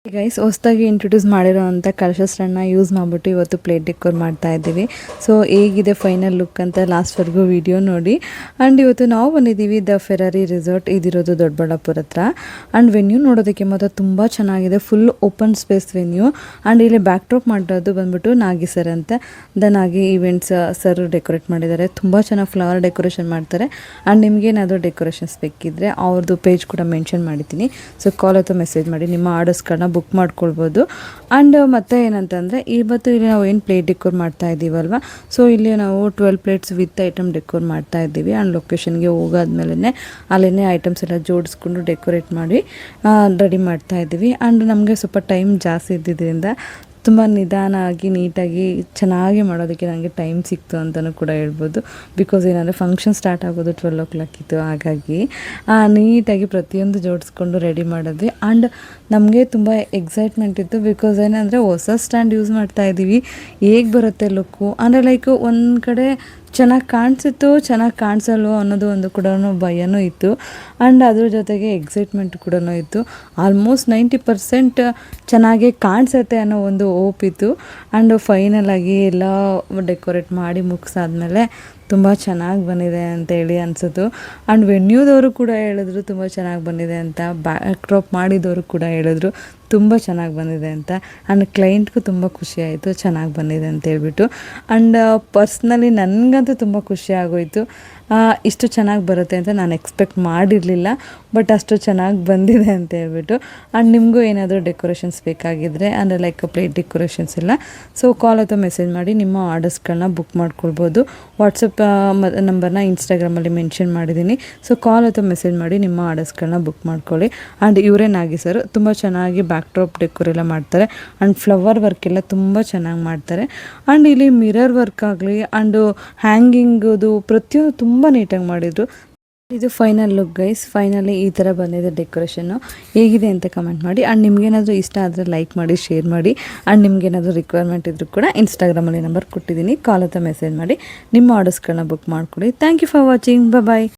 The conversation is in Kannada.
ಗೈಸ್ ಹೊಸದಾಗಿ ಇಂಟ್ರೊಡ್ಯೂಸ್ ಮಾಡಿರೋವಂಥ ಕಲಶಸ್ರನ್ನ ಯೂಸ್ ಮಾಡಿಬಿಟ್ಟು ಇವತ್ತು ಪ್ಲೇಟ್ ಡೆಕೋರ್ ಮಾಡ್ತಾ ಇದ್ದೀವಿ. ಸೊ ಹೇಗಿದೆ ಫೈನಲ್ ಲುಕ್ ಅಂತ ಲಾಸ್ಟ್ವರೆಗೂ ವಿಡಿಯೋ ನೋಡಿ. ಆ್ಯಂಡ್ ಇವತ್ತು ನಾವು ಬಂದಿದ್ದೀವಿ ದ ಫೆರಾರಿ ರೆಸಾರ್ಟ್, ಇದಿರೋದು ದೊಡ್ಡಬಳ್ಳಾಪುರ ಹತ್ರ. ಆ್ಯಂಡ್ ವೆನ್ಯೂ ನೋಡೋದಕ್ಕೆ ಮಾತ್ರ ತುಂಬ ಚೆನ್ನಾಗಿದೆ, full open space venue. And ಇಲ್ಲಿ ಬ್ಯಾಕ್ ಡ್ರಾಪ್ ಮಾಡಿರೋದು ಬಂದ್ಬಿಟ್ಟು ನಾಗಿ ಸರ್ ಅಂತ, the Nagi events sir decorate ಮಾಡಿದ್ದಾರೆ. ತುಂಬ ಚೆನ್ನಾಗಿ ಫ್ಲವರ್ ಡೆಕೋರೇಷನ್ ಮಾಡ್ತಾರೆ. ಆ್ಯಂಡ್ ನಿಮಗೇನಾದರೂ ಡೆಕೋರೇಷನ್ಸ್ ಬೇಕಿದ್ದರೆ ಅವ್ರದ್ದು ಪೇಜ್ ಕೂಡ ಮೆನ್ಷನ್ ಮಾಡಿದ್ದೀನಿ. ಸೊ ಕಾಲ್ ಅಥವಾ ಮೆಸೇಜ್ ಮಾಡಿ ನಿಮ್ಮ ಆರ್ಡರ್ಸ್ಗಳನ್ನ ಬುಕ್ ಮಾಡ್ಕೊಳ್ಬೋದು. ಆ್ಯಂಡ್ ಮತ್ತೆ ಏನಂತಂದರೆ ಇವತ್ತು ಇಲ್ಲಿ ನಾವು ಏನು ಪ್ಲೇಟ್ ಡೆಕೋರ್ ಮಾಡ್ತಾ ಇದ್ದೀವಲ್ವ, ಸೊ ಇಲ್ಲಿ ನಾವು 12 ಪ್ಲೇಟ್ಸ್ ವಿತ್ ಐಟಮ್ ಡೆಕೋರ್ ಮಾಡ್ತಾ ಇದ್ದೀವಿ. ಆ್ಯಂಡ್ ಲೊಕೇಶನ್ಗೆ ಹೋಗಾದ್ಮೇಲೆ ಅಲ್ಲೇ ಐಟಮ್ಸ್ ಎಲ್ಲ ಜೋಡಿಸ್ಕೊಂಡು ಡೆಕೋರೇಟ್ ಮಾಡಿ ರೆಡಿ ಮಾಡ್ತಾ ಇದ್ದೀವಿ. ಆ್ಯಂಡ್ ನಮಗೆ ಸ್ವಲ್ಪ ಟೈಮ್ ಜಾಸ್ತಿ ಇದ್ದಿದ್ದರಿಂದ ತುಂಬ ನಿಧಾನಾಗಿ ನೀಟಾಗಿ ಚೆನ್ನಾಗಿ ಮಾಡೋದಕ್ಕೆ ನನಗೆ ಟೈಮ್ ಸಿಕ್ತು ಅಂತಲೂ ಕೂಡ ಹೇಳ್ಬೋದು. ಬಿಕಾಸ್ ಏನಂದರೆ ಫಂಕ್ಷನ್ ಸ್ಟಾರ್ಟ್ ಆಗೋದು 12 o'clock ಇತ್ತು. ಹಾಗಾಗಿ ನೀಟಾಗಿ ಪ್ರತಿಯೊಂದು ಜೋಡಿಸ್ಕೊಂಡು ರೆಡಿ ಮಾಡಿದ್ವಿ. ಆ್ಯಂಡ್ ನಮಗೆ ತುಂಬ ಎಕ್ಸೈಟ್ಮೆಂಟ್ ಇತ್ತು. ಬಿಕಾಸ್ ಏನಂದರೆ ಹೊಸ ಸ್ಟ್ಯಾಂಡ್ ಯೂಸ್ ಮಾಡ್ತಾ ಇದ್ದೀವಿ, ಹೇಗೆ ಬರುತ್ತೆ ಲುಕ್ಕು ಅಂದರೆ ಲೈಕ್ ಒಂದು ಕಡೆ ಚೆನ್ನಾಗಿ ಕಾಣಿಸಿತ್ತು, ಚೆನ್ನಾಗಿ ಕಾಣಿಸಲ್ವೋ ಅನ್ನೋದು ಒಂದು ಕೂಡ ಭಯನೂ ಇತ್ತು. ಆ್ಯಂಡ್ ಅದ್ರ ಜೊತೆಗೆ ಎಕ್ಸೈಟ್ಮೆಂಟ್ ಕೂಡ ಇತ್ತು. ಆಲ್ಮೋಸ್ಟ್ 90% ಚೆನ್ನಾಗೇ ಕಾಣಿಸುತ್ತೆ ಅನ್ನೋ ಒಂದು ಹೋಪ್ ಇತ್ತು. ಆ್ಯಂಡ್ ಫೈನಲಾಗಿ ಎಲ್ಲ ಡೆಕೋರೇಟ್ ಮಾಡಿ ಮುಗಿಸಾದ್ಮೇಲೆ ತುಂಬ ಚೆನ್ನಾಗಿ ಬಂದಿದೆ ಅಂತೇಳಿ ಅನಿಸಿತು. ಆ್ಯಂಡ್ ವೆನ್ಯೂದವರು ಕೂಡ ಹೇಳಿದ್ರು ತುಂಬ ಚೆನ್ನಾಗಿ ಬಂದಿದೆ ಅಂತ, ಬ್ಯಾಕ್ ಡ್ರಾಪ್ ಮಾಡಿದವರು ಕೂಡ ಹೇಳಿದ್ರು ತುಂಬ ಚೆನ್ನಾಗಿ ಬಂದಿದೆ ಅಂತ. ಆ್ಯಂಡ್ ಕ್ಲೈಂಟ್ಗೂ ತುಂಬ ಖುಷಿ ಆಯಿತು ಚೆನ್ನಾಗಿ ಬಂದಿದೆ ಅಂತ ಹೇಳ್ಬಿಟ್ಟು. ಆ್ಯಂಡ್ ಪರ್ಸ್ನಲಿ ನನಗಂತೂ ತುಂಬ ಖುಷಿ ಆಗೋಯಿತು. ಇಷ್ಟು ಚೆನ್ನಾಗಿ ಬರುತ್ತೆ ಅಂತ ನಾನು ಎಕ್ಸ್ಪೆಕ್ಟ್ ಮಾಡಿರಲಿಲ್ಲ, ಬಟ್ ಅಷ್ಟು ಚೆನ್ನಾಗಿ ಬಂದಿದೆ ಅಂತ ಹೇಳ್ಬಿಟ್ಟು. ಆ್ಯಂಡ್ ನಿಮಗೂ ಏನಾದರೂ ಡೆಕೋರೇಷನ್ಸ್ ಬೇಕಾಗಿದ್ದರೆ ಅಂದರೆ ಲೈಕ್ ಪ್ಲೇಟ್ ಡೆಕೋರೇಷನ್ಸ್ ಎಲ್ಲ, ಸೊ ಕಾಲ್ ಅಥವಾ ಮೆಸೇಜ್ ಮಾಡಿ ನಿಮ್ಮ ಆರ್ಡರ್ಸ್ಗಳನ್ನ ಬುಕ್ ಮಾಡ್ಕೊಳ್ಬೋದು. ವಾಟ್ಸಪ್ ನಂಬರ್ನ ಇನ್ಸ್ಟಾಗ್ರಾಮಲ್ಲಿ ಮೆನ್ಷನ್ ಮಾಡಿದ್ದೀನಿ. ಸೊ ಕಾಲ್ ಅಥವಾ ಮೆಸೇಜ್ ಮಾಡಿ ನಿಮ್ಮ ಆರ್ಡರ್ಸ್ಗಳನ್ನ ಬುಕ್ ಮಾಡ್ಕೊಳ್ಳಿ. ಆ್ಯಂಡ್ ಇವರೇ ನಾಗಿ ಸರ್ ತುಂಬ ಚೆನ್ನಾಗಿ ಬ್ಯಾಕ್ ಡ್ರಾಪ್ ಡೆಕೋರ್ ಎಲ್ಲ ಮಾಡ್ತಾರೆ. ಆ್ಯಂಡ್ ಫ್ಲವರ್ ವರ್ಕ್ ಎಲ್ಲ ತುಂಬ ಚೆನ್ನಾಗಿ ಮಾಡ್ತಾರೆ. ಆ್ಯಂಡ್ ಇಲ್ಲಿ ಮಿರರ್ ವರ್ಕ್ ಆಗಲಿ ಆ್ಯಂಡ್ ಹ್ಯಾಂಗಿಂಗದು ಪ್ರತಿಯೊಂದು ತುಂಬ ನೀಟಾಗಿ ಮಾಡಿದರು. ಇದು ಫೈನಲ್ ಲುಕ್ ಗೈಸ್. ಫೈನಲಿ ಈ ಥರ ಬಂದಿದೆ ಡೆಕೋರೇಷನ್ನು. ಹೇಗಿದೆ ಅಂತ ಕಮೆಂಟ್ ಮಾಡಿ. ಆ್ಯಂಡ್ ನಿಮಗೇನಾದರೂ ಇಷ್ಟ ಆದರೆ ಲೈಕ್ ಮಾಡಿ, ಶೇರ್ ಮಾಡಿ. ಆ್ಯಂಡ್ ನಿಮಗೇನಾದರೂ ರಿಕ್ವೈರ್ಮೆಂಟ್ ಇದ್ದರೂ ಕೂಡ ಇನ್ಸ್ಟಾಗ್ರಾಮಲ್ಲಿ ನಂಬರ್ ಕೊಟ್ಟಿದ್ದೀನಿ, ಕಾಲ್ ಅಥವಾ ಮೆಸೇಜ್ ಮಾಡಿ ನಿಮ್ಮ ಆರ್ಡರ್ಸ್ಗಳನ್ನ ಬುಕ್ ಮಾಡ್ಕೊಳ್ಳಿ. Thank you for watching. Bye.